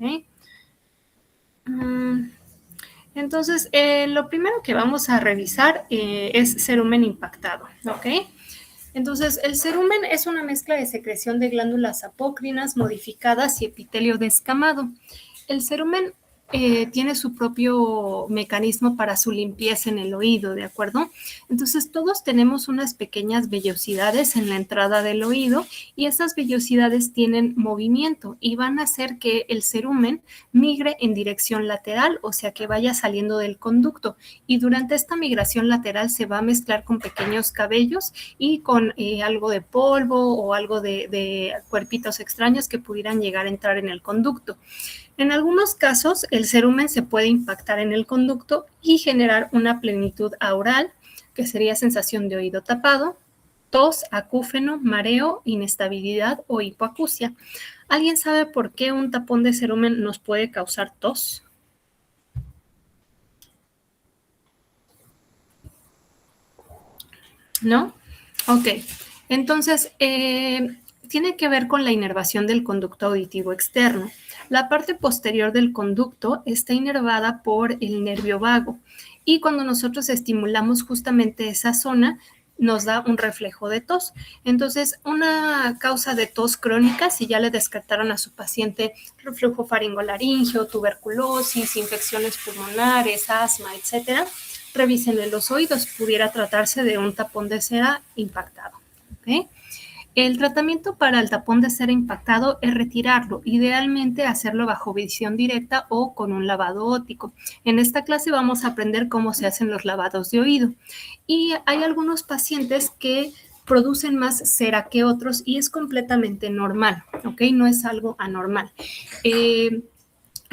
¿ok? Entonces, lo primero que vamos a revisar es cerumen impactado, ¿ok? Entonces, el cerumen es una mezcla de secreción de glándulas apócrinas modificadas y epitelio descamado. El cerumen tiene su propio mecanismo para su limpieza en el oído, ¿de acuerdo? Entonces, todos tenemos unas pequeñas vellosidades en la entrada del oído y esas vellosidades tienen movimiento y van a hacer que el cerumen migre en dirección lateral, o sea, que vaya saliendo del conducto. Y durante esta migración lateral se va a mezclar con pequeños cabellos y con algo de polvo o algo de cuerpitos extraños que pudieran llegar a entrar en el conducto. En algunos casos, el cerumen se puede impactar en el conducto y generar una plenitud aural, que sería sensación de oído tapado, tos, acúfeno, mareo, inestabilidad o hipoacusia. ¿Alguien sabe por qué un tapón de cerumen nos puede causar tos? ¿No? Ok. Entonces, tiene que ver con la inervación del conducto auditivo externo. La parte posterior del conducto está inervada por el nervio vago y cuando nosotros estimulamos justamente esa zona, nos da un reflejo de tos. Entonces, una causa de tos crónica, si ya le descartaron a su paciente reflujo faringolaríngeo, tuberculosis, infecciones pulmonares, asma, etcétera, revísenle los oídos, pudiera tratarse de un tapón de cera impactado. ¿Okay? El tratamiento para el tapón de cera impactado es retirarlo, idealmente hacerlo bajo visión directa o con un lavado óptico. En esta clase vamos a aprender cómo se hacen los lavados de oído. Y hay algunos pacientes que producen más cera que otros y es completamente normal, ¿ok? No es algo anormal.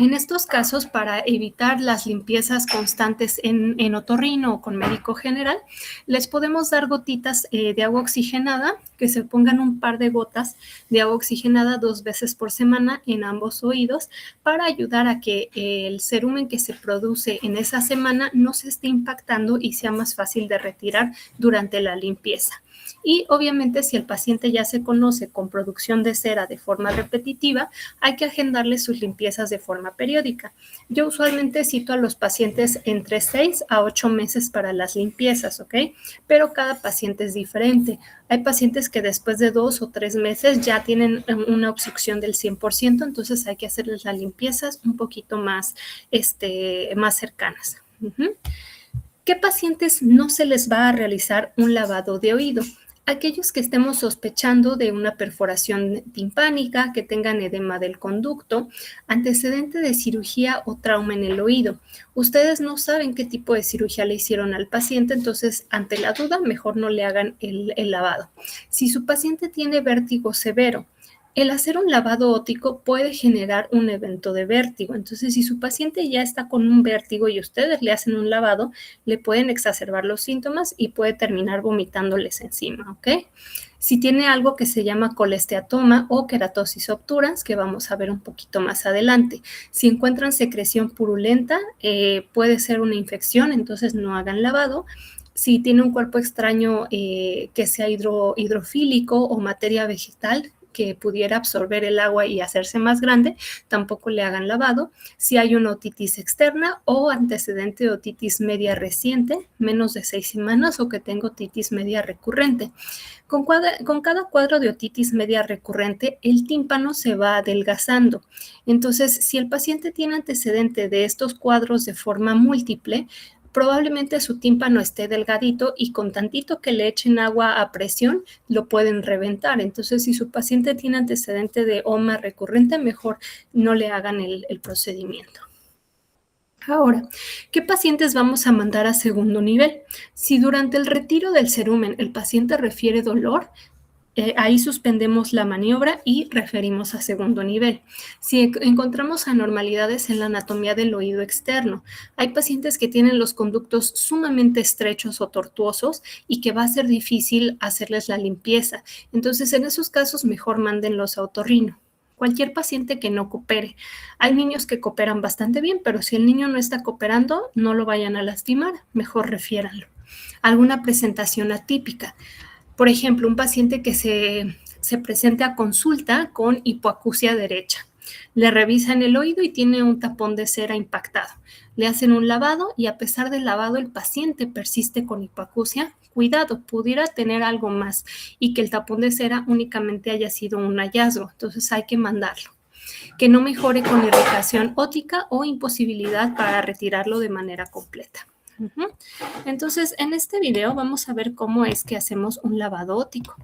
En estos casos, para evitar las limpiezas constantes en otorrino o con médico general, les podemos dar gotitas de agua oxigenada, que se pongan un par de gotas de agua oxigenada 2 veces por semana en ambos oídos para ayudar a que el cerumen que se produce en esa semana no se esté impactando y sea más fácil de retirar durante la limpieza. Y obviamente si el paciente ya se conoce con producción de cera de forma repetitiva, hay que agendarle sus limpiezas de forma periódica. Yo usualmente cito a los pacientes entre 6 a 8 meses para las limpiezas, ¿ok? Pero cada paciente es diferente. Hay pacientes que después de 2 o 3 meses ya tienen una obstrucción del 100%, entonces hay que hacerles las limpiezas un poquito más, más cercanas. ¿Qué pacientes no se les va a realizar un lavado de oído? Aquellos que estemos sospechando de una perforación timpánica, que tengan edema del conducto, antecedente de cirugía o trauma en el oído. Ustedes no saben qué tipo de cirugía le hicieron al paciente, entonces ante la duda mejor no le hagan el lavado. Si su paciente tiene vértigo severo, el hacer un lavado óptico puede generar un evento de vértigo. Entonces, si su paciente ya está con un vértigo y ustedes le hacen un lavado, le pueden exacerbar los síntomas y puede terminar vomitándoles encima, ¿ok? Si tiene algo que se llama colesteatoma o queratosis obturans, que vamos a ver un poquito más adelante. Si encuentran secreción purulenta, puede ser una infección, entonces no hagan lavado. Si tiene un cuerpo extraño que sea hidrofílico o materia vegetal, que pudiera absorber el agua y hacerse más grande, tampoco le hagan lavado. Si hay una otitis externa o antecedente de otitis media reciente, menos de 6 semanas, o que tenga otitis media recurrente. Con cada cuadro de otitis media recurrente, el tímpano se va adelgazando. Entonces, si el paciente tiene antecedente de estos cuadros de forma múltiple, probablemente su tímpano esté delgadito y con tantito que le echen agua a presión lo pueden reventar. Entonces, si su paciente tiene antecedente de OMA recurrente, mejor no le hagan el procedimiento. Ahora, ¿qué pacientes vamos a mandar a segundo nivel? Si durante el retiro del cerumen el paciente refiere dolor, ahí suspendemos la maniobra y referimos a segundo nivel. Si encontramos anormalidades en la anatomía del oído externo, hay pacientes que tienen los conductos sumamente estrechos o tortuosos y que va a ser difícil hacerles la limpieza. Entonces, en esos casos, mejor mándenlos a otorrino. Cualquier paciente que no coopere. Hay niños que cooperan bastante bien, pero si el niño no está cooperando, no lo vayan a lastimar, mejor refiéranlo. Alguna presentación atípica. Por ejemplo, un paciente que se presente a consulta con hipoacusia derecha. Le revisan el oído y tiene un tapón de cera impactado. Le hacen un lavado y a pesar del lavado el paciente persiste con hipoacusia. Cuidado, pudiera tener algo más y que el tapón de cera únicamente haya sido un hallazgo, entonces hay que mandarlo. Que no mejore con irritación óptica o imposibilidad para retirarlo de manera completa. Entonces, en este video vamos a ver cómo es que hacemos un lavado óptico.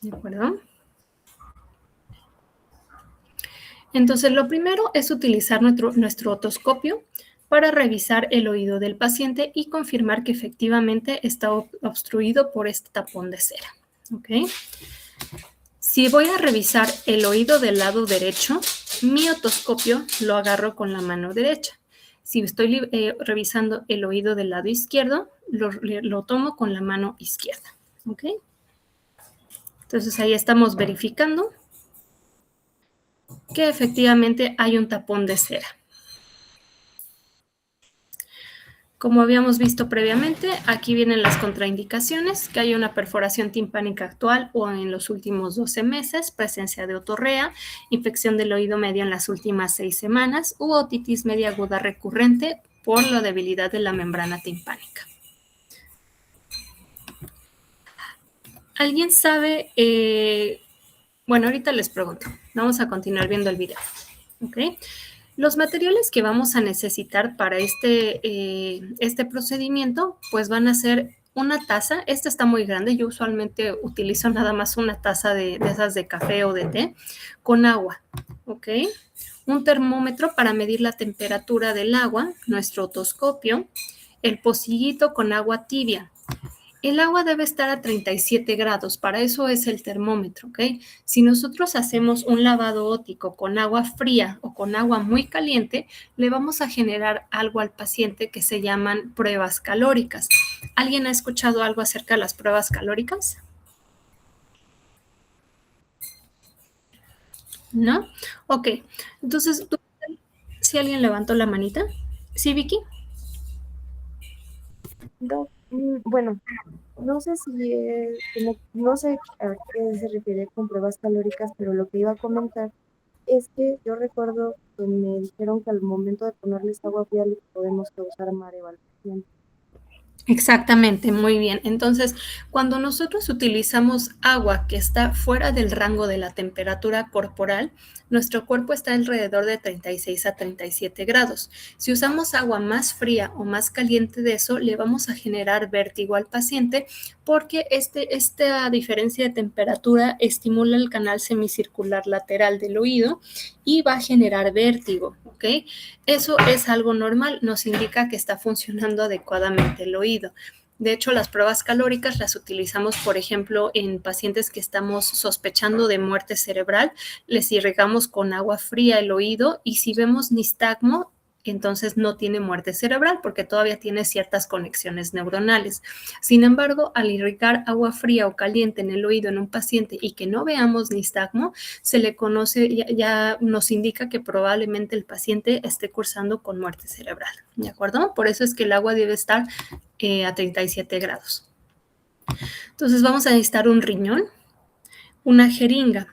¿De acuerdo? Entonces, lo primero es utilizar nuestro otoscopio para revisar el oído del paciente y confirmar que efectivamente está obstruido por este tapón de cera. ¿Ok? Si voy a revisar el oído del lado derecho, mi otoscopio lo agarro con la mano derecha. Si estoy revisando el oído del lado izquierdo, lo tomo con la mano izquierda. ¿Ok? Entonces ahí estamos verificando que efectivamente hay un tapón de cera. Como habíamos visto previamente, aquí vienen las contraindicaciones, que hay una perforación timpánica actual o en los últimos 12 meses, presencia de otorrea, infección del oído medio en las últimas 6 semanas u otitis media aguda recurrente por la debilidad de la membrana timpánica. ¿Alguien sabe? Bueno, ahorita les pregunto. Vamos a continuar viendo el video. ¿Ok? Los materiales que vamos a necesitar para este procedimiento, pues van a ser una taza. Esta está muy grande. Yo usualmente utilizo nada más una taza de esas de café o de té con agua, ¿ok? Un termómetro para medir la temperatura del agua, nuestro otoscopio, el pocillito con agua tibia. El agua debe estar a 37 grados, para eso es el termómetro, ¿ok? Si nosotros hacemos un lavado óptico con agua fría o con agua muy caliente, le vamos a generar algo al paciente que se llaman pruebas calóricas. ¿Alguien ha escuchado algo acerca de las pruebas calóricas? ¿No? Ok, entonces, si alguien levantó la manita. ¿Sí, Vicky? No, bueno, no sé si no sé a qué se refiere con pruebas calóricas, pero lo que iba a comentar es que yo recuerdo que me dijeron que al momento de ponerles agua fría les podemos causar mareo al paciente. Exactamente, muy bien. Entonces, cuando nosotros utilizamos agua que está fuera del rango de la temperatura corporal, nuestro cuerpo está alrededor de 36 a 37 grados. Si usamos agua más fría o más caliente de eso, le vamos a generar vértigo al paciente porque esta diferencia de temperatura estimula el canal semicircular lateral del oído y va a generar vértigo, ¿ok? Eso es algo normal, nos indica que está funcionando adecuadamente el oído. De hecho, las pruebas calóricas las utilizamos, por ejemplo, en pacientes que estamos sospechando de muerte cerebral. Les irrigamos con agua fría el oído y si vemos nistagmo, entonces no tiene muerte cerebral porque todavía tiene ciertas conexiones neuronales. Sin embargo, al irrigar agua fría o caliente en el oído en un paciente y que no veamos nistagmo, se le conoce, ya nos indica que probablemente el paciente esté cursando con muerte cerebral, ¿de acuerdo? Por eso es que el agua debe estar a 37 grados. Entonces vamos a necesitar un riñón, una jeringa.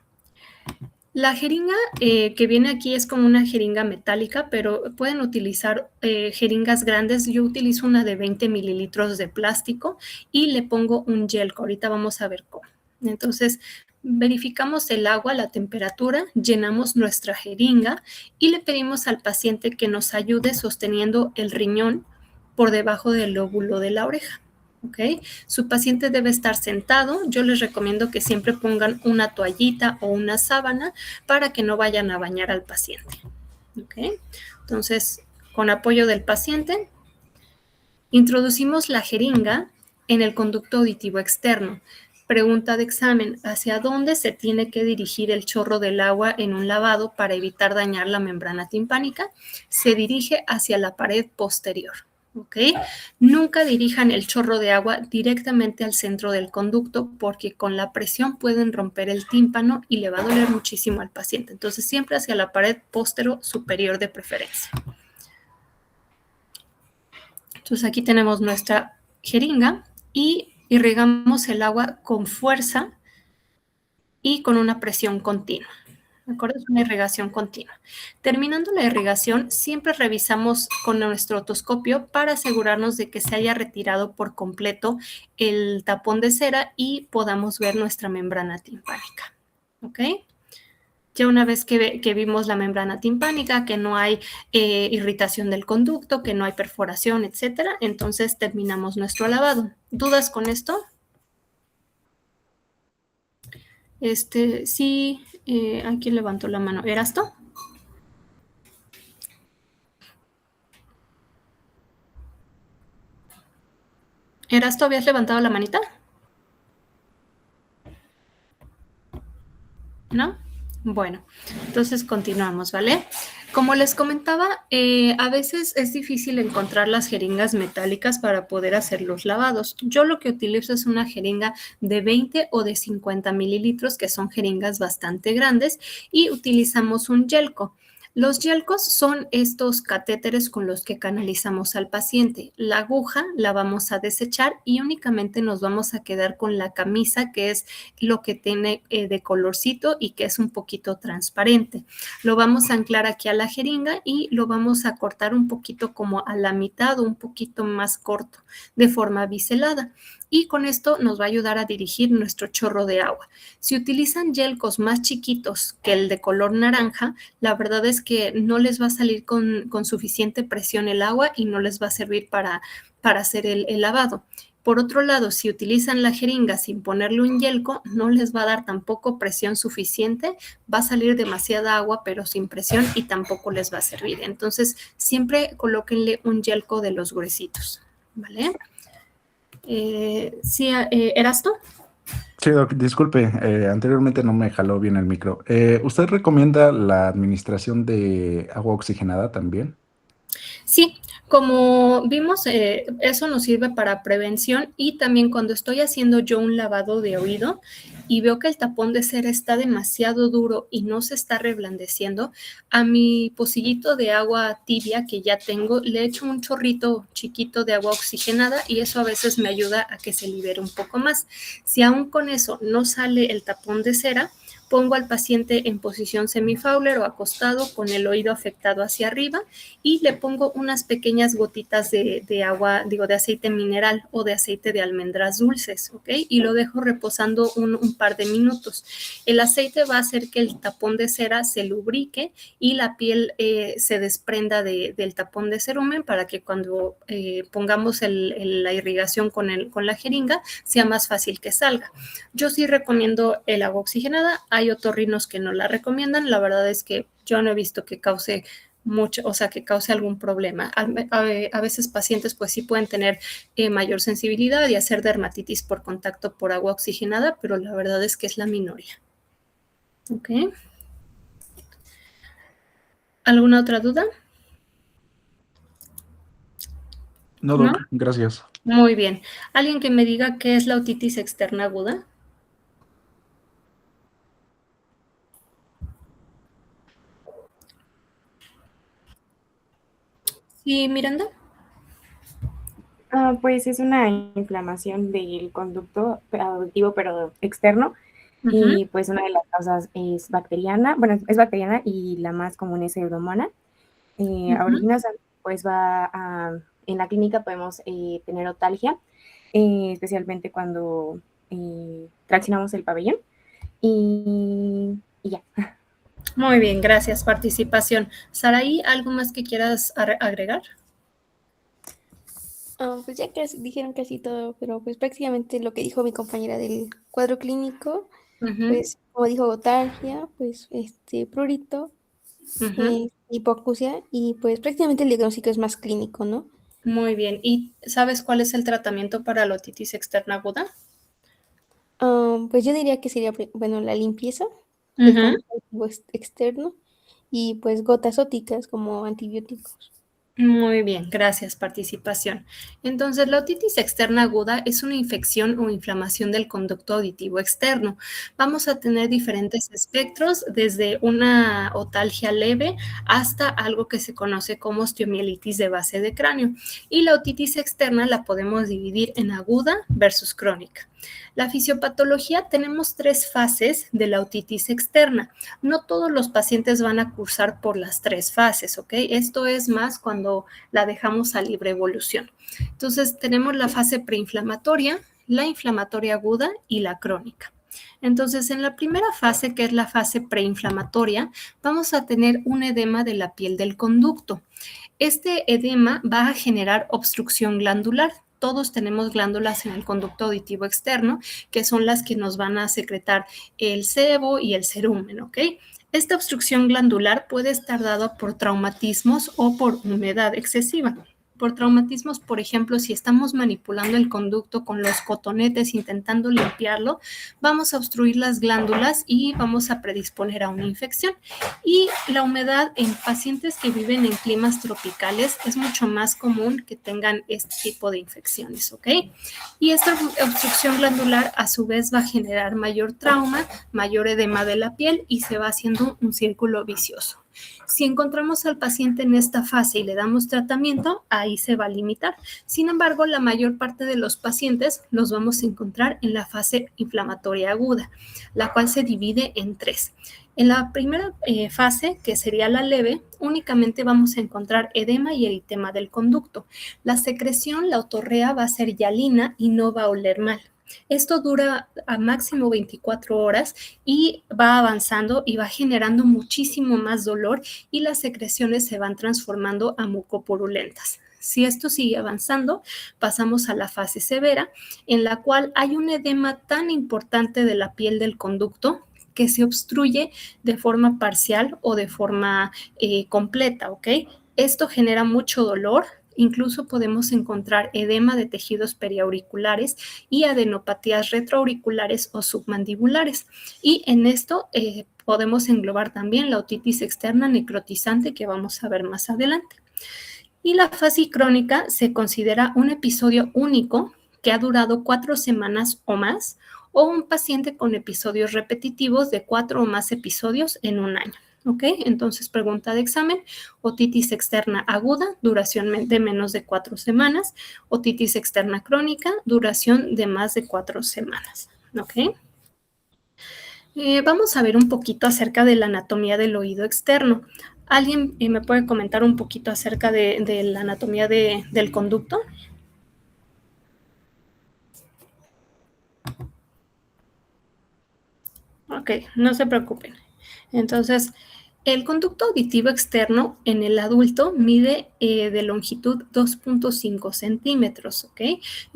La jeringa que viene aquí es como una jeringa metálica, pero pueden utilizar jeringas grandes. Yo utilizo una de 20 mililitros de plástico y le pongo un gel, que ahorita vamos a ver cómo. Entonces, verificamos el agua, la temperatura, llenamos nuestra jeringa y le pedimos al paciente que nos ayude sosteniendo el riñón por debajo del lóbulo de la oreja. ¿Ok? Su paciente debe estar sentado. Yo les recomiendo que siempre pongan una toallita o una sábana para que no vayan a bañar al paciente. ¿Ok? Entonces, con apoyo del paciente, introducimos la jeringa en el conducto auditivo externo. Pregunta de examen, ¿hacia dónde se tiene que dirigir el chorro del agua en un lavado para evitar dañar la membrana timpánica? Se dirige hacia la pared posterior. ¿Ok? Nunca dirijan el chorro de agua directamente al centro del conducto porque con la presión pueden romper el tímpano y le va a doler muchísimo al paciente. Entonces, siempre hacia la pared posterior superior de preferencia. Entonces, aquí tenemos nuestra jeringa y irrigamos el agua con fuerza y con una presión continua. ¿De acuerdo? Es una irrigación continua. Terminando la irrigación, siempre revisamos con nuestro otoscopio para asegurarnos de que se haya retirado por completo el tapón de cera y podamos ver nuestra membrana timpánica. ¿Ok? Ya una vez que vimos la membrana timpánica, que no hay irritación del conducto, que no hay perforación, etcétera, entonces terminamos nuestro lavado. ¿Dudas con esto? Sí, aquí levantó la mano. ¿Erasto? ¿Erasto, habías levantado la manita? ¿No? Bueno, entonces continuamos, ¿vale? Como les comentaba, a veces es difícil encontrar las jeringas metálicas para poder hacer los lavados. Yo lo que utilizo es una jeringa de 20 o de 50 mililitros, que son jeringas bastante grandes, y utilizamos un yelco. Los yelcos son estos catéteres con los que canalizamos al paciente. La aguja la vamos a desechar y únicamente nos vamos a quedar con la camisa, que es lo que tiene de colorcito y que es un poquito transparente. Lo vamos a anclar aquí a la jeringa y lo vamos a cortar un poquito como a la mitad o un poquito más corto, de forma biselada. Y con esto nos va a ayudar a dirigir nuestro chorro de agua. Si utilizan yelcos más chiquitos que el de color naranja, la verdad es que no les va a salir con suficiente presión el agua y no les va a servir para hacer el lavado. Por otro lado, si utilizan la jeringa sin ponerle un yelco, no les va a dar tampoco presión suficiente, va a salir demasiada agua pero sin presión y tampoco les va a servir. Entonces, siempre colóquenle un yelco de los gruesitos, ¿vale? ¿Sí, eras tú? Sí, doc, disculpe, anteriormente no me jaló bien el micro. ¿Usted recomienda la administración de agua oxigenada también? Sí, como vimos, eso nos sirve para prevención y también cuando estoy haciendo yo un lavado de oído y veo que el tapón de cera está demasiado duro y no se está reblandeciendo, a mi pocillito de agua tibia que ya tengo, le echo un chorrito chiquito de agua oxigenada y eso a veces me ayuda a que se libere un poco más. Si aún con eso no sale el tapón de cera, pongo al paciente en posición semifowler o acostado con el oído afectado hacia arriba y le pongo unas pequeñas gotitas de agua, digo, de aceite mineral o de aceite de almendras dulces, ¿ok? Y lo dejo reposando un par de minutos. El aceite va a hacer que el tapón de cera se lubrique y la piel se desprenda del tapón de cerumen para que cuando pongamos la irrigación con la jeringa sea más fácil que salga. Yo sí recomiendo el agua oxigenada, hay otorrinos que no la recomiendan, la verdad es que yo no he visto que cause mucho, o sea, que cause algún problema. A veces pacientes pues sí pueden tener mayor sensibilidad y hacer dermatitis por contacto por agua oxigenada, pero la verdad es que es la minoría. ¿Ok? ¿Alguna otra duda? No, ¿No? doc, gracias. Muy bien. ¿Alguien que me diga qué es la otitis externa aguda? Sí, Miranda. Pues es una inflamación del conducto auditivo, pero externo, Uh-huh. y pues una de las causas es bacteriana, bueno, es bacteriana y la más común es Pseudomonas. Uh-huh. Aeruginosa, pues en la clínica podemos tener otalgia, especialmente cuando traccionamos el pabellón, y ya. Muy bien, gracias. Participación. Saraí, ¿algo más que quieras agregar? Pues ya dijeron casi todo, pero pues prácticamente lo que dijo mi compañera del cuadro clínico, Uh-huh. pues como dijo Gotargia, pues prurito, Uh-huh. hipoacusia y pues prácticamente el diagnóstico es más clínico, ¿no? Muy bien. ¿Y sabes cuál es el tratamiento para la otitis externa aguda? Pues yo diría que sería, bueno, la limpieza del Uh-huh. conducto externo y pues gotas óticas como antibióticos. Muy bien, gracias, participación. Entonces, la otitis externa aguda es una infección o inflamación del conducto auditivo externo. Vamos a tener diferentes espectros, desde una otalgia leve hasta algo que se conoce como osteomielitis de base de cráneo. Y la otitis externa la podemos dividir en aguda versus crónica. La fisiopatología, tenemos 3 fases de la otitis externa. No todos los pacientes van a cursar por las 3 fases, ¿ok? Esto es más cuando la dejamos a libre evolución. Entonces, tenemos la fase preinflamatoria, la inflamatoria aguda y la crónica. Entonces, en la primera fase, que es la fase preinflamatoria, vamos a tener un edema de la piel del conducto. Este edema va a generar obstrucción glandular. Todos tenemos glándulas en el conducto auditivo externo, que son las que nos van a secretar el sebo y el cerumen, ¿ok? Esta obstrucción glandular puede estar dada por traumatismos o por humedad excesiva. Por traumatismos, por ejemplo, si estamos manipulando el conducto con los cotonetes intentando limpiarlo, vamos a obstruir las glándulas y vamos a predisponer a una infección. Y la humedad en pacientes que viven en climas tropicales es mucho más común que tengan este tipo de infecciones, ¿ok? Y esta obstrucción glandular a su vez va a generar mayor trauma, mayor edema de la piel y se va haciendo un círculo vicioso. Si encontramos al paciente en esta fase y le damos tratamiento, ahí se va a limitar. Sin embargo, la mayor parte de los pacientes los vamos a encontrar en la fase inflamatoria aguda, la cual se divide en 3. En la primera fase, que sería la leve, únicamente vamos a encontrar edema y eritema del conducto. La secreción, la otorrea, va a ser hialina y no va a oler mal. Esto dura a máximo 24 horas y va avanzando y va generando muchísimo más dolor y las secreciones se van transformando a mucopurulentas. Si esto sigue avanzando, pasamos a la fase severa, en la cual hay un edema tan importante de la piel del conducto que se obstruye de forma parcial o de forma completa, ¿ok? Esto genera mucho dolor. Incluso podemos encontrar edema de tejidos periauriculares y adenopatías retroauriculares o submandibulares. Y en esto podemos englobar también la otitis externa necrotizante que vamos a ver más adelante. Y la fase crónica se considera un episodio único que ha durado 4 semanas o más, o un paciente con episodios repetitivos de 4 o más episodios en un año. ¿Ok? Entonces, pregunta de examen: otitis externa aguda, duración de menos de 4 semanas. Otitis externa crónica, duración de más de 4 semanas. ¿Ok? Vamos a ver un poquito acerca de la anatomía del oído externo. ¿Alguien me puede comentar un poquito acerca de la anatomía del conducto? Ok, no se preocupen. Entonces, el conducto auditivo externo en el adulto mide de longitud 2.5 centímetros, ¿ok?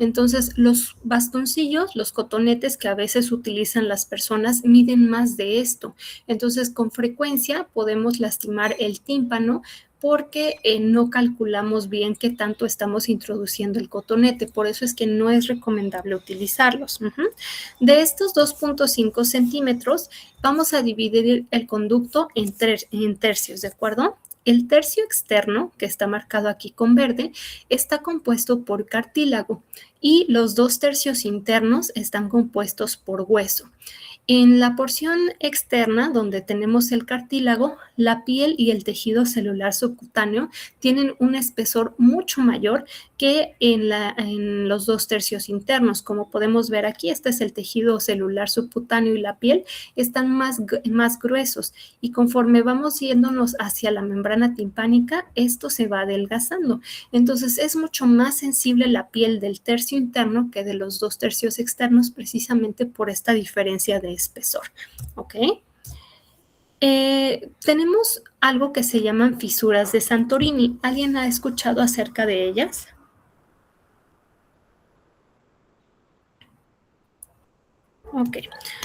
Entonces, los bastoncillos, los cotonetes que a veces utilizan las personas, miden más de esto. Entonces, con frecuencia podemos lastimar el tímpano porque no calculamos bien qué tanto estamos introduciendo el cotonete. Por eso es que no es recomendable utilizarlos. De estos 2.5 centímetros, vamos a dividir el conducto en tercios, ¿de acuerdo? El tercio externo, que está marcado aquí con verde, está compuesto por cartílago y los 2 tercios internos están compuestos por hueso. En la porción externa, donde tenemos el cartílago, la piel y el tejido celular subcutáneo tienen un espesor mucho mayor que en los 2 tercios internos. Como podemos ver aquí, este es el tejido celular subcutáneo y la piel están más gruesos, y conforme vamos yéndonos hacia la membrana timpánica, esto se va adelgazando. Entonces, es mucho más sensible la piel del tercio interno que de los 2 tercios externos, precisamente por esta diferencia de espesor, ¿ok? Tenemos algo que se llaman fisuras de Santorini. ¿Alguien ha escuchado acerca de ellas? Ok.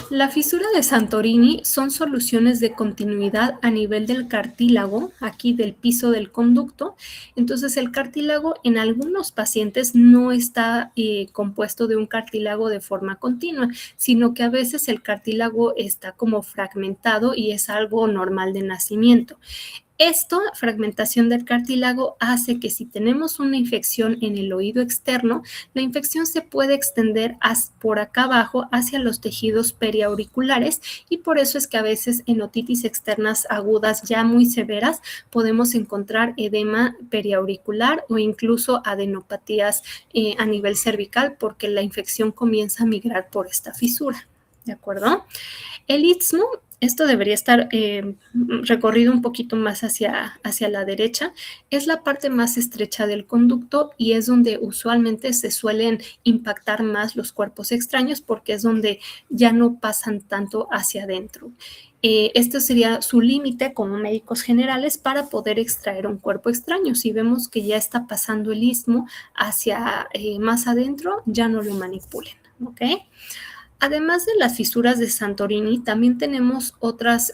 La fisura de Santorini son soluciones de continuidad a nivel del cartílago, aquí del piso del conducto. Entonces, el cartílago en algunos pacientes no está compuesto de un cartílago de forma continua, sino que a veces el cartílago está como fragmentado y es algo normal de nacimiento. Esto, fragmentación del cartílago, hace que si tenemos una infección en el oído externo, la infección se puede extender por acá abajo hacia los tejidos periauriculares y por eso es que a veces en otitis externas agudas ya muy severas podemos encontrar edema periauricular o incluso adenopatías a nivel cervical porque la infección comienza a migrar por esta fisura, ¿de acuerdo? El istmo, esto debería estar recorrido un poquito más hacia la derecha, es la parte más estrecha del conducto y es donde usualmente se suelen impactar más los cuerpos extraños porque es donde ya no pasan tanto hacia adentro. Este sería su límite como médicos generales para poder extraer un cuerpo extraño. Si vemos que ya está pasando el istmo hacia más adentro, ya no lo manipulen, ¿ok? Además de las fisuras de Santorini, también tenemos otras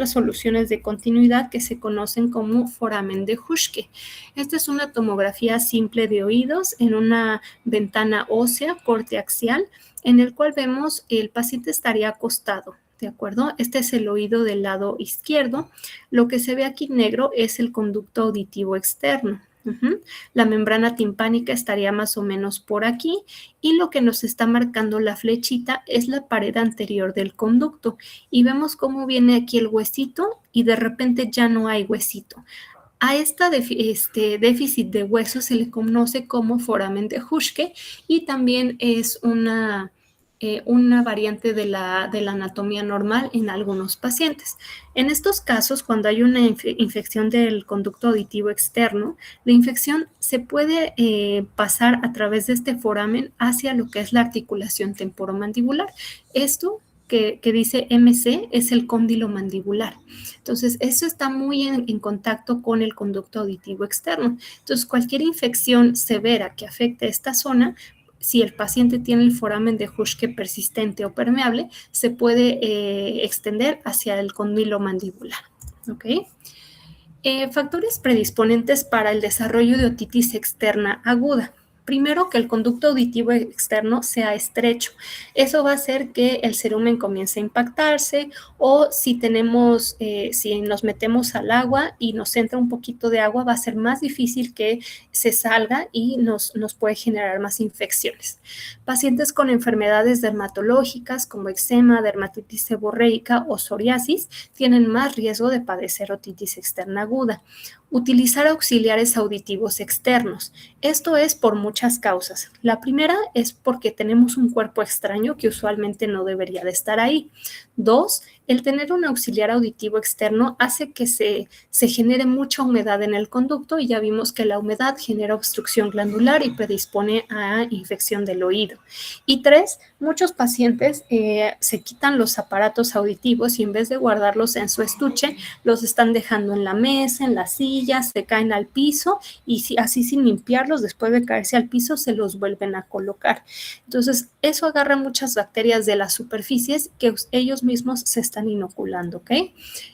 soluciones de continuidad que se conocen como foramen de Huschke. Esta es una tomografía simple de oídos en una ventana ósea, corte axial, en el cual vemos el paciente estaría acostado. ¿De acuerdo? Este es el oído del lado izquierdo. Lo que se ve aquí negro es el conducto auditivo externo. La membrana timpánica estaría más o menos por aquí y lo que nos está marcando la flechita es la pared anterior del conducto y vemos cómo viene aquí el huesito y de repente ya no hay huesito. A esta déficit de hueso se le conoce como foramen de Huschke y también es una variante de la anatomía normal en algunos pacientes. En estos casos, cuando hay una infección del conducto auditivo externo, la infección se puede pasar a través de este foramen hacia lo que es la articulación temporomandibular. Esto que dice MC es el cóndilo mandibular. Entonces, eso está muy en contacto con el conducto auditivo externo. Entonces, cualquier infección severa que afecte esta zona, si el paciente tiene el foramen de Huschke persistente o permeable, se puede extender hacia el cóndilo mandibular. ¿Ok? Factores predisponentes para el desarrollo de otitis externa aguda. Primero, que el conducto auditivo externo sea estrecho. Eso va a hacer que el cerumen comience a impactarse o si nos metemos al agua y nos entra un poquito de agua, va a ser más difícil que se salga y nos puede generar más infecciones. Pacientes con enfermedades dermatológicas como eczema, dermatitis seborreica o psoriasis tienen más riesgo de padecer otitis externa aguda. Utilizar auxiliares auditivos externos. Esto es por muchas causas. La primera es porque tenemos un cuerpo extraño que usualmente no debería de estar ahí. 2, el tener un auxiliar auditivo externo hace que se genere mucha humedad en el conducto y ya vimos que la humedad genera obstrucción glandular y predispone a infección del oído. Y 3, muchos pacientes se quitan los aparatos auditivos y en vez de guardarlos en su estuche, los están dejando en la mesa, en la silla, se caen al piso y así sin limpiarlos, después de caerse al piso, se los vuelven a colocar. Entonces, eso agarra muchas bacterias de las superficies que ellos mismos se están inoculando, ¿ok?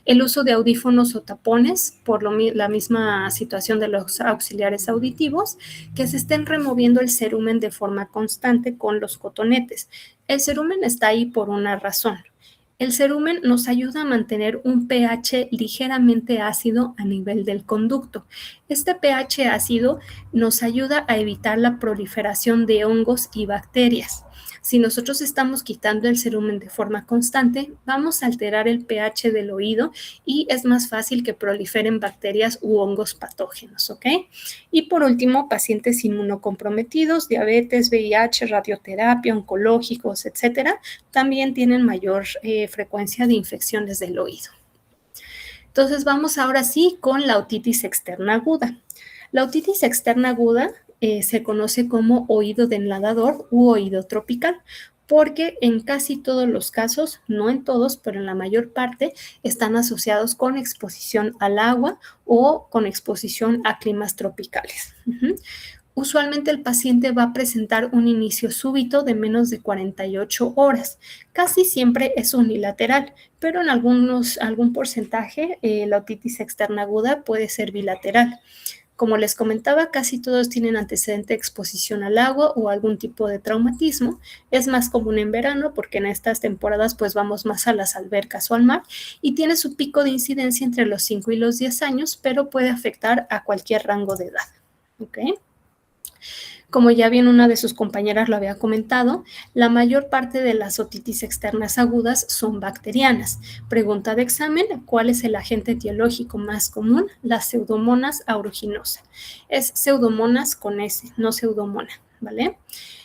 El uso de audífonos o tapones por la misma situación de los auxiliares auditivos, que se estén removiendo el cerumen de forma constante con los cotonetes. El cerumen está ahí por una razón. El cerumen nos ayuda a mantener un pH ligeramente ácido a nivel del conducto. Este pH ácido nos ayuda a evitar la proliferación de hongos y bacterias. Si nosotros estamos quitando el cerumen de forma constante, vamos a alterar el pH del oído y es más fácil que proliferen bacterias u hongos patógenos, ¿ok? Y por último, pacientes inmunocomprometidos, diabetes, VIH, radioterapia, oncológicos, etcétera, también tienen mayor frecuencia de infecciones del oído. Entonces, vamos ahora sí con la otitis externa aguda. La otitis externa aguda se conoce como oído de nadador u oído tropical, porque en casi todos los casos, no en todos, pero en la mayor parte, están asociados con exposición al agua o con exposición a climas tropicales. Usualmente el paciente va a presentar un inicio súbito de menos de 48 horas. Casi siempre es unilateral, pero en algún porcentaje la otitis externa aguda puede ser bilateral. Como les comentaba, casi todos tienen antecedente de exposición al agua o algún tipo de traumatismo. Es más común en verano porque en estas temporadas pues vamos más a las albercas o al mar y tiene su pico de incidencia entre los 5 y los 10 años, pero puede afectar a cualquier rango de edad. ¿Ok? Como ya bien una de sus compañeras lo había comentado, la mayor parte de las otitis externas agudas son bacterianas. Pregunta de examen, ¿cuál es el agente etiológico más común? La Pseudomonas aeruginosa. Es Pseudomonas con S, no Pseudomona, ¿vale?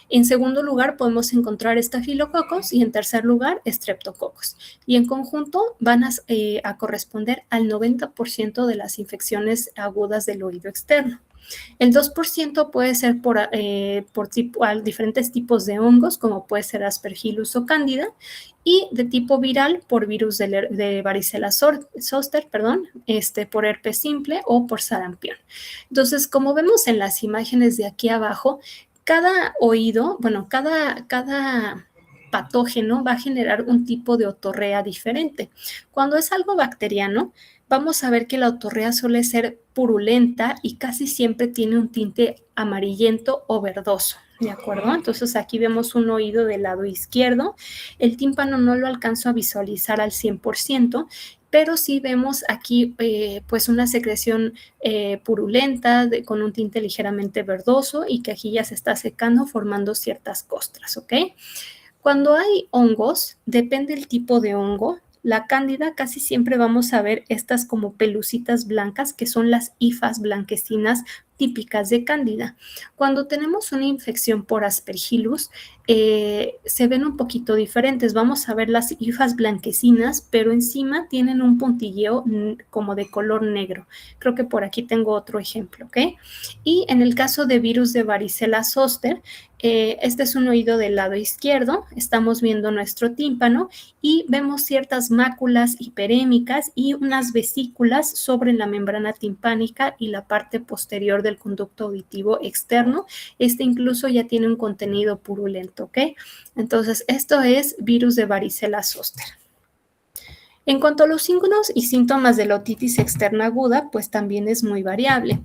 En segundo lugar podemos encontrar estafilococos y en tercer lugar streptococos. Y en conjunto van a corresponder al 90% de las infecciones agudas del oído externo. El 2% puede ser por diferentes tipos de hongos, como puede ser Aspergillus o Cándida, y de tipo viral por virus de varicela zoster, por herpes simple o por sarampión. Entonces, como vemos en las imágenes de aquí abajo, cada oído, cada patógeno va a generar un tipo de otorrea diferente. Cuando es algo bacteriano, vamos a ver que la otorrea suele ser purulenta y casi siempre tiene un tinte amarillento o verdoso, ¿de acuerdo? Entonces aquí vemos un oído del lado izquierdo. El tímpano no lo alcanzo a visualizar al 100%, pero sí vemos aquí pues una secreción purulenta con un tinte ligeramente verdoso y que aquí ya se está secando formando ciertas costras, ¿ok? Cuando hay hongos, depende del tipo de hongo. La cándida casi siempre vamos a ver estas como pelucitas blancas que son las hifas blanquecinas típicas de cándida. Cuando tenemos una infección por Aspergillus, se ven un poquito diferentes. Vamos a ver las hifas blanquecinas, pero encima tienen un puntilleo como de color negro. Creo que por aquí tengo otro ejemplo, ¿ok? Y en el caso de virus de varicela zoster, este es un oído del lado izquierdo, estamos viendo nuestro tímpano y vemos ciertas máculas hiperémicas y unas vesículas sobre la membrana timpánica y la parte posterior del conducto auditivo externo. Este incluso ya tiene un contenido purulento, ¿ok? Entonces, esto es virus de varicela zoster. En cuanto a los signos y síntomas de la otitis externa aguda, pues también es muy variable.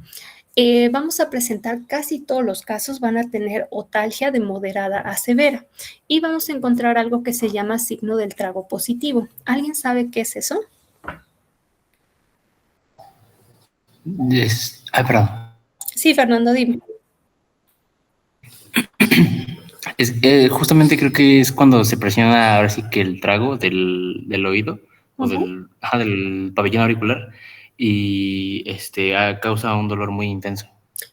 Vamos a presentar casi todos los casos, van a tener otalgia de moderada a severa y vamos a encontrar algo que se llama signo del trago positivo. ¿Alguien sabe qué es eso? Perdón. Sí, Fernando, dime. Justamente creo que es cuando se presiona ahora sí que el trago del oído o del pabellón auricular y causa un dolor muy intenso.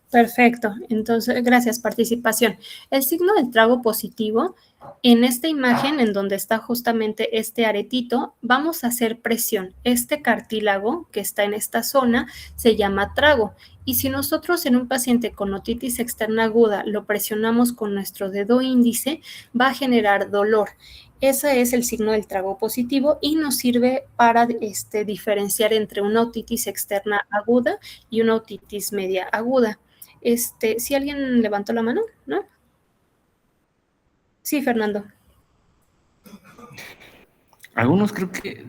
Perfecto, entonces gracias, participación. El signo del trago positivo, en esta imagen en donde está justamente este aretito, vamos a hacer presión. Este cartílago que está en esta zona se llama trago. Y si nosotros en un paciente con otitis externa aguda lo presionamos con nuestro dedo índice, va a generar dolor. Ese es el signo del trago positivo y nos sirve para diferenciar entre una otitis externa aguda y una otitis media aguda. Si alguien levantó la mano, ¿no? Sí, Fernando. Algunos creo que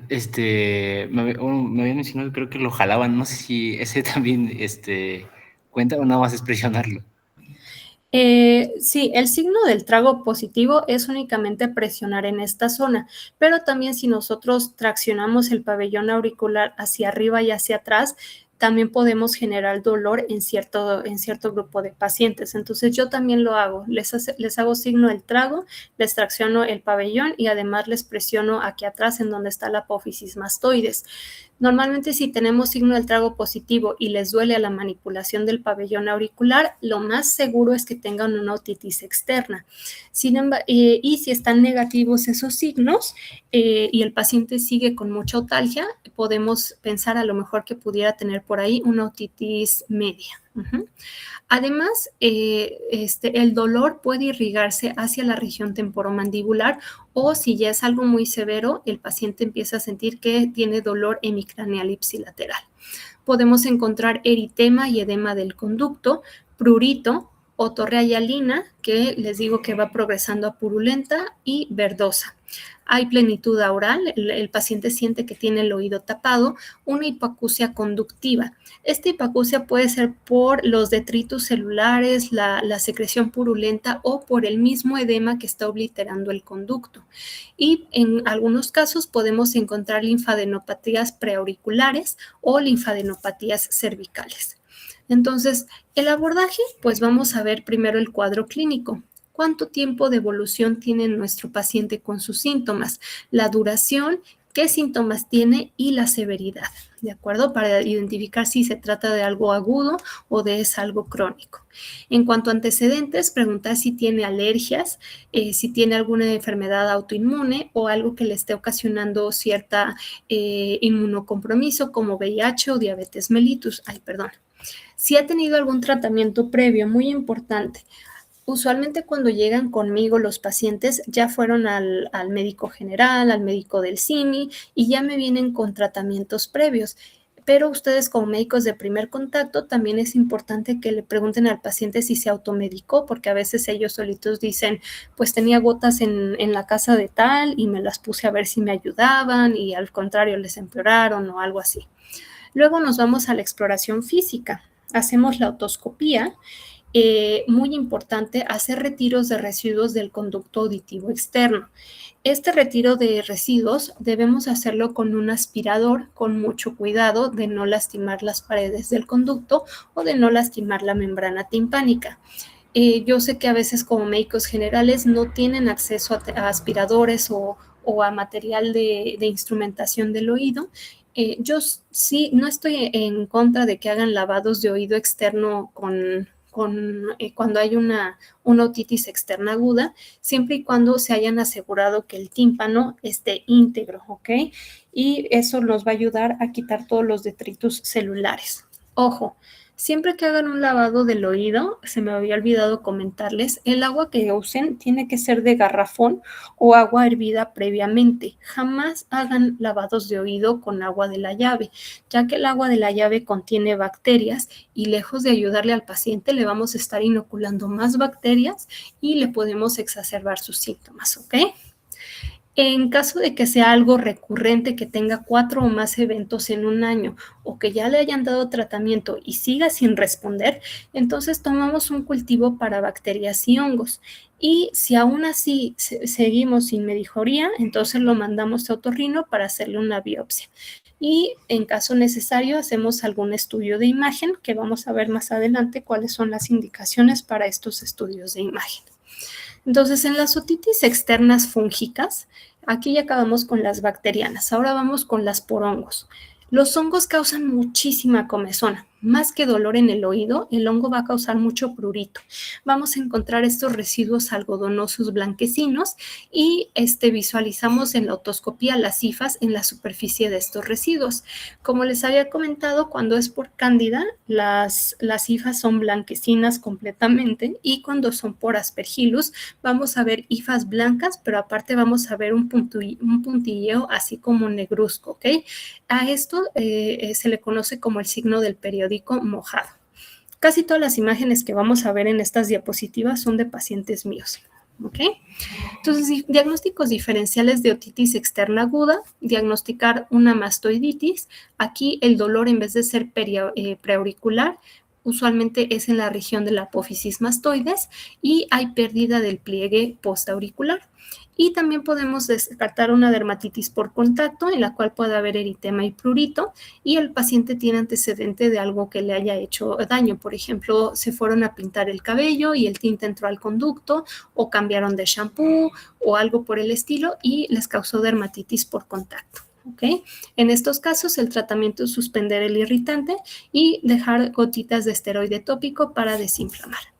me habían mencionado, creo que lo jalaban. No sé si ese también cuenta o nada más es presionarlo. Sí, el signo del trago positivo es únicamente presionar en esta zona, pero también si nosotros traccionamos el pabellón auricular hacia arriba y hacia atrás, también podemos generar dolor en cierto grupo de pacientes. Entonces yo también lo hago, les hago signo del trago, les tracciono el pabellón y además les presiono aquí atrás en donde está la apófisis mastoides. Normalmente si tenemos signo del trago positivo y les duele a la manipulación del pabellón auricular, lo más seguro es que tengan una otitis externa. Sin embargo, y si están negativos esos signos y el paciente sigue con mucha otalgia, podemos pensar a lo mejor que pudiera tener por ahí una otitis media. Además, el dolor puede irrigarse hacia la región temporomandibular o si ya es algo muy severo, el paciente empieza a sentir que tiene dolor hemicraneal ipsilateral. Podemos encontrar eritema y edema del conducto, prurito, otorrea hialina, que les digo que va progresando a purulenta y verdosa. Hay plenitud oral, el paciente siente que tiene el oído tapado, una hipoacusia conductiva. Esta hipoacusia puede ser por los detritus celulares, la secreción purulenta o por el mismo edema que está obliterando el conducto. Y en algunos casos podemos encontrar linfadenopatías preauriculares o linfadenopatías cervicales. Entonces, el abordaje, pues vamos a ver primero el cuadro clínico. ¿Cuánto tiempo de evolución tiene nuestro paciente con sus síntomas? La duración, qué síntomas tiene y la severidad, ¿de acuerdo? Para identificar si se trata de algo agudo o de es algo crónico. En cuanto a antecedentes, preguntar si tiene alergias, si tiene alguna enfermedad autoinmune o algo que le esté ocasionando cierta inmunocompromiso como VIH o diabetes mellitus. Si ha tenido algún tratamiento previo, muy importante. Usualmente cuando llegan conmigo los pacientes ya fueron al médico general, al médico del CIMI y ya me vienen con tratamientos previos. Pero ustedes como médicos de primer contacto también es importante que le pregunten al paciente si se automedicó, porque a veces ellos solitos dicen, pues tenía gotas en la casa de tal y me las puse a ver si me ayudaban y al contrario les empeoraron o algo así. Luego nos vamos a la exploración física. Hacemos la otoscopía. Muy importante, hacer retiros de residuos del conducto auditivo externo. Este retiro de residuos debemos hacerlo con un aspirador, con mucho cuidado de no lastimar las paredes del conducto o de no lastimar la membrana timpánica. Yo sé que a veces como médicos generales no tienen acceso a aspiradores o a material de instrumentación del oído. Yo sí, no estoy en contra de que hagan lavados de oído externo cuando hay una otitis externa aguda, siempre y cuando se hayan asegurado que el tímpano esté íntegro, ¿ok? Y eso nos va a ayudar a quitar todos los detritus celulares. Ojo, siempre que hagan un lavado del oído, se me había olvidado comentarles, el agua que usen tiene que ser de garrafón o agua hervida previamente. Jamás hagan lavados de oído con agua de la llave, ya que el agua de la llave contiene bacterias y lejos de ayudarle al paciente, le vamos a estar inoculando más bacterias y le podemos exacerbar sus síntomas, ¿ok? En caso de que sea algo recurrente, que tenga 4 o más eventos en un año o que ya le hayan dado tratamiento y siga sin responder, entonces tomamos un cultivo para bacterias y hongos. Y si aún así seguimos sin mejoría, entonces lo mandamos a otorrino para hacerle una biopsia. Y en caso necesario hacemos algún estudio de imagen, que vamos a ver más adelante cuáles son las indicaciones para estos estudios de imagen. Entonces, en las otitis externas fúngicas, aquí ya acabamos con las bacterianas. Ahora vamos con las por hongos. Los hongos causan muchísima comezón. Más que dolor en el oído, el hongo va a causar mucho prurito. Vamos a encontrar estos residuos algodonosos blanquecinos y visualizamos en la otoscopía las hifas en la superficie de estos residuos. Como les había comentado, cuando es por cándida, las hifas son blanquecinas completamente y cuando son por aspergillus, vamos a ver hifas blancas, pero aparte vamos a ver un puntilleo así como negruzco, ¿ok? A esto se le conoce como el signo del periódico mojado. Casi todas las imágenes que vamos a ver en estas diapositivas son de pacientes míos, ¿ok? Entonces, diagnósticos diferenciales de otitis externa aguda, diagnosticar una mastoiditis. Aquí el dolor, en vez de ser preauricular, usualmente es en la región de la apófisis mastoides y hay pérdida del pliegue postauricular. Y también podemos descartar una dermatitis por contacto en la cual puede haber eritema y prurito y el paciente tiene antecedente de algo que le haya hecho daño. Por ejemplo, se fueron a pintar el cabello y el tinte entró al conducto o cambiaron de shampoo o algo por el estilo y les causó dermatitis por contacto. ¿Okay? En estos casos, el tratamiento es suspender el irritante y dejar gotitas de esteroide tópico para desinflamar.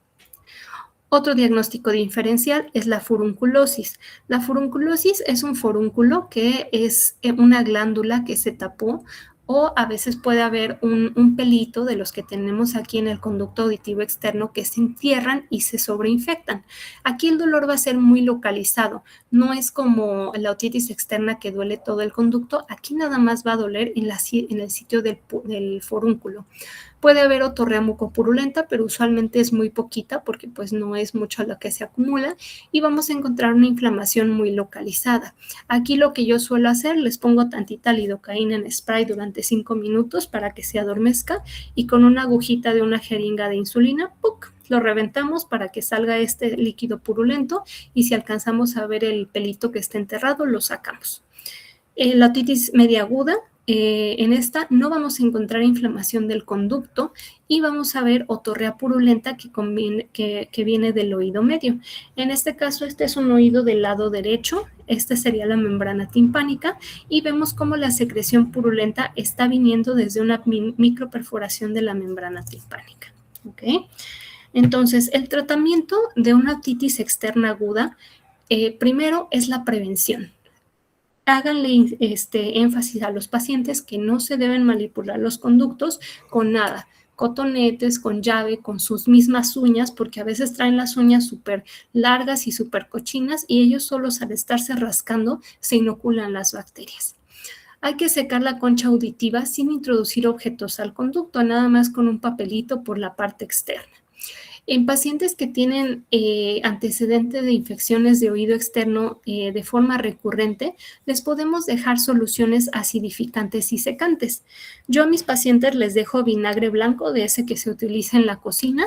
Otro diagnóstico diferencial es la furunculosis. La furunculosis es un forúnculo que es una glándula que se tapó o a veces puede haber un pelito de los que tenemos aquí en el conducto auditivo externo que se entierran y se sobreinfectan. Aquí el dolor va a ser muy localizado, no es como la otitis externa que duele todo el conducto, aquí nada más va a doler en el sitio del forúnculo. Puede haber otorrea mucopurulenta, pero usualmente es muy poquita porque pues no es mucho lo que se acumula y vamos a encontrar una inflamación muy localizada. Aquí lo que yo suelo hacer, les pongo tantita lidocaína en spray durante 5 minutos para que se adormezca y con una agujita de una jeringa de insulina, ¡puc!, lo reventamos para que salga este líquido purulento y si alcanzamos a ver el pelito que está enterrado, lo sacamos. La otitis media aguda, en esta no vamos a encontrar inflamación del conducto y vamos a ver otorrea purulenta que viene del oído medio. En este caso, este es un oído del lado derecho, esta sería la membrana timpánica y vemos cómo la secreción purulenta está viniendo desde una microperforación de la membrana timpánica. ¿Okay? Entonces, el tratamiento de una otitis externa aguda, primero es la prevención. Háganle énfasis a los pacientes que no se deben manipular los conductos con nada, cotonetes, con llave, con sus mismas uñas, porque a veces traen las uñas súper largas y súper cochinas y ellos solos al estarse rascando se inoculan las bacterias. Hay que secar la concha auditiva sin introducir objetos al conducto, nada más con un papelito por la parte externa. En pacientes que tienen antecedente de infecciones de oído externo de forma recurrente, les podemos dejar soluciones acidificantes y secantes. Yo a mis pacientes les dejo vinagre blanco, de ese que se utiliza en la cocina,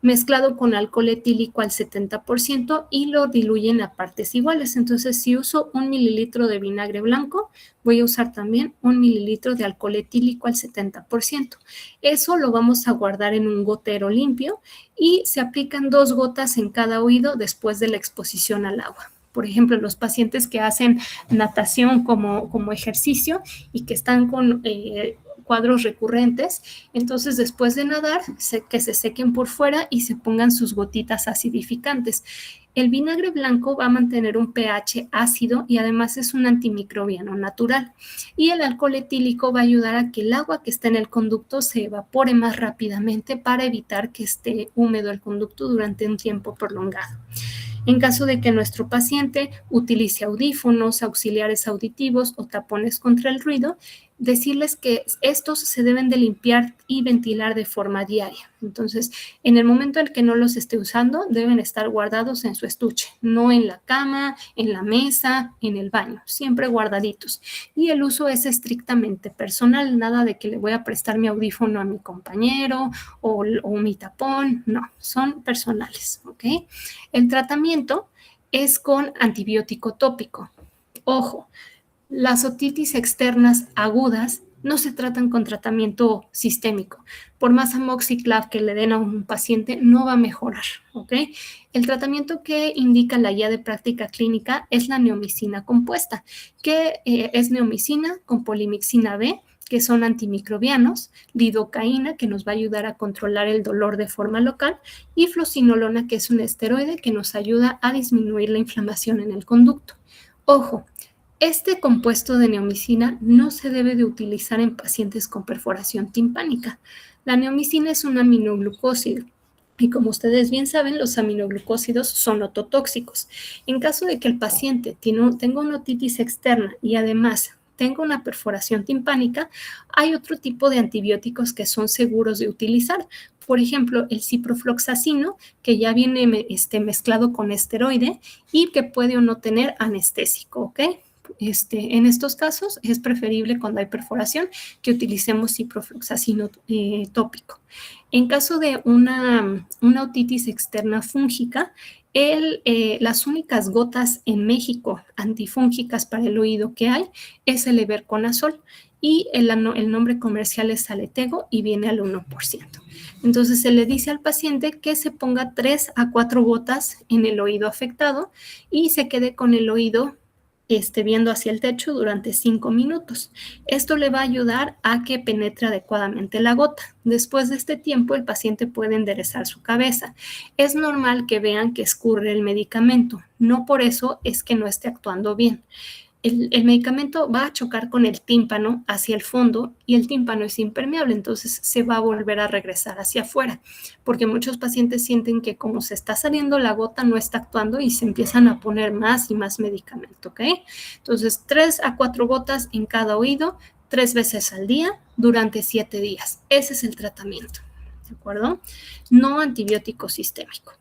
mezclado con alcohol etílico al 70% y lo diluyen a partes iguales. Entonces, si uso 1 mililitro de vinagre blanco, voy a usar también 1 mililitro de alcohol etílico al 70%. Eso lo vamos a guardar en un gotero limpio y se aplican 2 gotas en cada oído después de la exposición al agua. Por ejemplo, los pacientes que hacen natación como ejercicio y que están con cuadros recurrentes, entonces después de nadar, que se sequen por fuera y se pongan sus gotitas acidificantes. El vinagre blanco va a mantener un pH ácido y además es un antimicrobiano natural. Y el alcohol etílico va a ayudar a que el agua que está en el conducto se evapore más rápidamente para evitar que esté húmedo el conducto durante un tiempo prolongado. En caso de que nuestro paciente utilice audífonos, auxiliares auditivos o tapones contra el ruido, decirles que estos se deben de limpiar y ventilar de forma diaria. Entonces, en el momento en que no los esté usando, deben estar guardados en su estuche, no en la cama, en la mesa, en el baño, siempre guardaditos. Y el uso es estrictamente personal, nada de que le voy a prestar mi audífono a mi compañero o mi tapón, no, son personales, ¿ok? El tratamiento es con antibiótico tópico. Ojo, las otitis externas agudas no se tratan con tratamiento sistémico. Por más amoxiclav que le den a un paciente, no va a mejorar, ¿ok? El tratamiento que indica la guía de práctica clínica es la neomicina compuesta, que es neomicina con polimixina B, que son antimicrobianos, lidocaína, que nos va a ayudar a controlar el dolor de forma local, y flocinolona, que es un esteroide que nos ayuda a disminuir la inflamación en el conducto. Ojo, este compuesto de neomicina no se debe de utilizar en pacientes con perforación timpánica. La neomicina es un aminoglucósido y como ustedes bien saben, los aminoglucósidos son ototóxicos. En caso de que el paciente tenga una otitis externa y además tenga una perforación timpánica, hay otro tipo de antibióticos que son seguros de utilizar. Por ejemplo, el ciprofloxacino, que ya viene mezclado con esteroide y que puede o no tener anestésico, ¿ok? En estos casos es preferible cuando hay perforación que utilicemos ciprofloxacino tópico. En caso de una otitis externa fúngica, las únicas gotas en México antifúngicas para el oído que hay es el Everconazol y el nombre comercial es Saletego y viene al 1%. Entonces se le dice al paciente que se ponga 3 a 4 gotas en el oído afectado y se quede con el oído viendo hacia el techo durante 5 minutos. Esto le va a ayudar a que penetre adecuadamente la gota. Después de este tiempo, el paciente puede enderezar su cabeza. Es normal que vean que escurre el medicamento. No por eso es que no esté actuando bien. El medicamento va a chocar con el tímpano hacia el fondo y el tímpano es impermeable, entonces se va a volver a regresar hacia afuera, porque muchos pacientes sienten que como se está saliendo la gota no está actuando y se empiezan a poner más y más medicamento, ¿ok? Entonces 3 a 4 gotas en cada oído, 3 veces al día durante 7 días. Ese es el tratamiento, ¿de acuerdo? No antibiótico sistémico.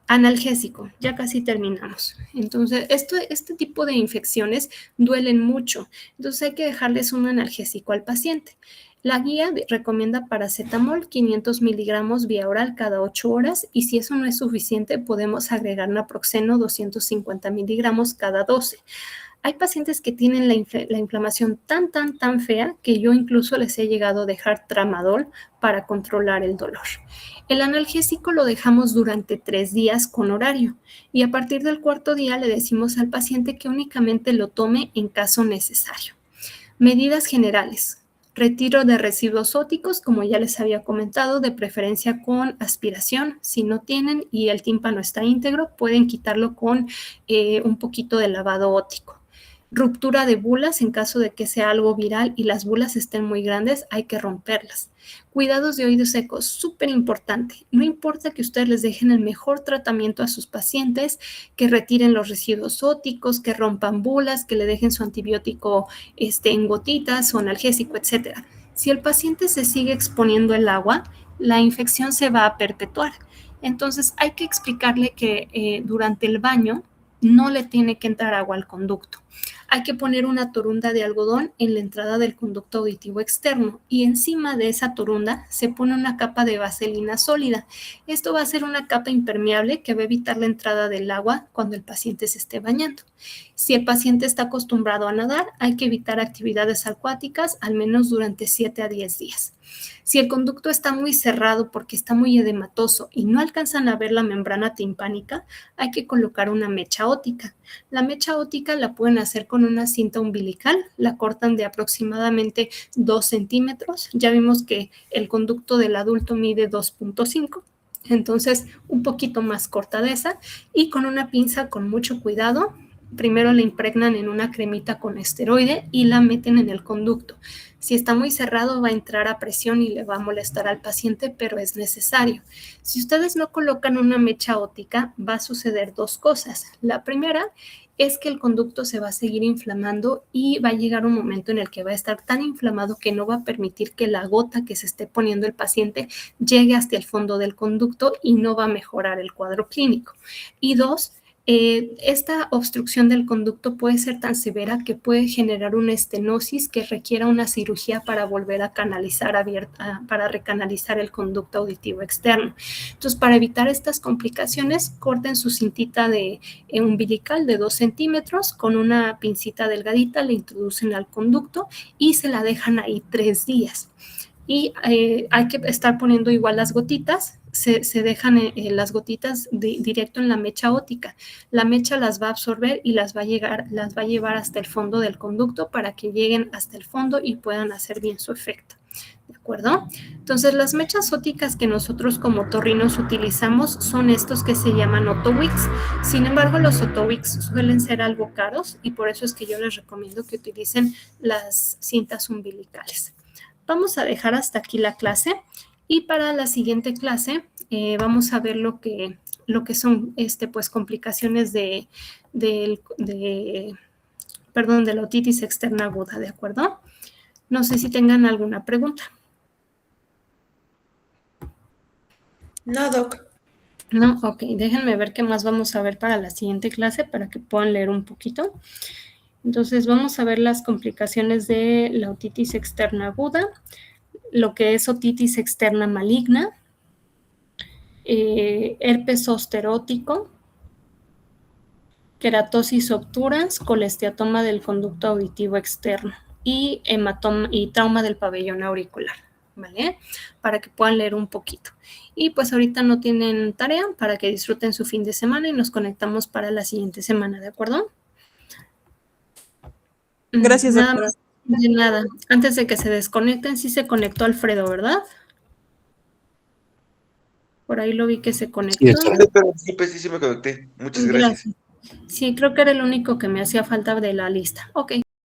Analgésico, ya casi terminamos. Entonces, este tipo de infecciones duelen mucho. Entonces, hay que dejarles un analgésico al paciente. La guía recomienda paracetamol 500 miligramos vía oral cada 8 horas y si eso no es suficiente, podemos agregar naproxeno 250 miligramos cada 12. Hay pacientes que tienen la inflamación tan fea que yo incluso les he llegado a dejar tramadol para controlar el dolor. El analgésico lo dejamos durante 3 días con horario y a partir del 4.º día le decimos al paciente que únicamente lo tome en caso necesario. Medidas generales. Retiro de residuos óticos, como ya les había comentado, de preferencia con aspiración. Si no tienen y el tímpano está íntegro, pueden quitarlo con un poquito de lavado óptico. Ruptura de bulas en caso de que sea algo viral y las bulas estén muy grandes, hay que romperlas. Cuidados de oídos secos, súper importante. No importa que ustedes les dejen el mejor tratamiento a sus pacientes, que retiren los residuos ópticos, que rompan bulas, que le dejen su antibiótico en gotitas o analgésico, etc. Si el paciente se sigue exponiendo al agua, la infección se va a perpetuar. Entonces hay que explicarle que durante el baño no le tiene que entrar agua al conducto. Hay que poner una torunda de algodón en la entrada del conducto auditivo externo y encima de esa torunda se pone una capa de vaselina sólida. Esto va a ser una capa impermeable que va a evitar la entrada del agua cuando el paciente se esté bañando. Si el paciente está acostumbrado a nadar, hay que evitar actividades acuáticas al menos durante 7 a 10 días. Si el conducto está muy cerrado porque está muy edematoso y no alcanzan a ver la membrana timpánica, hay que colocar una mecha óptica. La mecha óptica la pueden hacer con una cinta umbilical, la cortan de aproximadamente 2 centímetros. Ya vimos que el conducto del adulto mide 2.5, entonces un poquito más corta de esa, y con una pinza con mucho cuidado. Primero la impregnan en una cremita con esteroide y la meten en el conducto. Si está muy cerrado va a entrar a presión y le va a molestar al paciente, pero es necesario. Si ustedes no colocan una mecha óptica, va a suceder 2 cosas. La primera es que el conducto se va a seguir inflamando y va a llegar un momento en el que va a estar tan inflamado que no va a permitir que la gota que se esté poniendo el paciente llegue hasta el fondo del conducto y no va a mejorar el cuadro clínico. Y 2, esta obstrucción del conducto puede ser tan severa que puede generar una estenosis que requiera una cirugía para volver a canalizar para recanalizar el conducto auditivo externo. Entonces, para evitar estas complicaciones, corten su cintita umbilical de 2 centímetros con una pincita delgadita, la introducen al conducto y se la dejan ahí 3 días. Y hay que estar poniendo igual las gotitas, se dejan las gotitas directo en la mecha óptica. La mecha las va a absorber y las va a llevar hasta el fondo del conducto para que lleguen hasta el fondo y puedan hacer bien su efecto. ¿De acuerdo? Entonces, las mechas ópticas que nosotros como otorrinos utilizamos son estos que se llaman Otowix. Sin embargo, los Otowix suelen ser algo caros y por eso es que yo les recomiendo que utilicen las cintas umbilicales. Vamos a dejar hasta aquí la clase y para la siguiente clase vamos a ver lo que son pues, complicaciones de la otitis externa aguda, ¿de acuerdo? No sé si tengan alguna pregunta. No, Doc. No, ok, déjenme ver qué más vamos a ver para la siguiente clase para que puedan leer un poquito. Entonces vamos a ver las complicaciones de la otitis externa aguda, lo que es otitis externa maligna, herpes zóster óptico, queratosis obturans, colesteatoma del conducto auditivo externo y hematoma y trauma del pabellón auricular, ¿vale? Para que puedan leer un poquito. Y pues ahorita no tienen tarea para que disfruten su fin de semana y nos conectamos para la siguiente semana, ¿de acuerdo? Gracias, Nada doctora. más, de nada. Antes de que se desconecten, sí se conectó Alfredo, ¿verdad? Por ahí lo vi que se conectó. Sí, sí me conecté. Muchas gracias. Sí, creo que era el único que me hacía falta de la lista. Ok.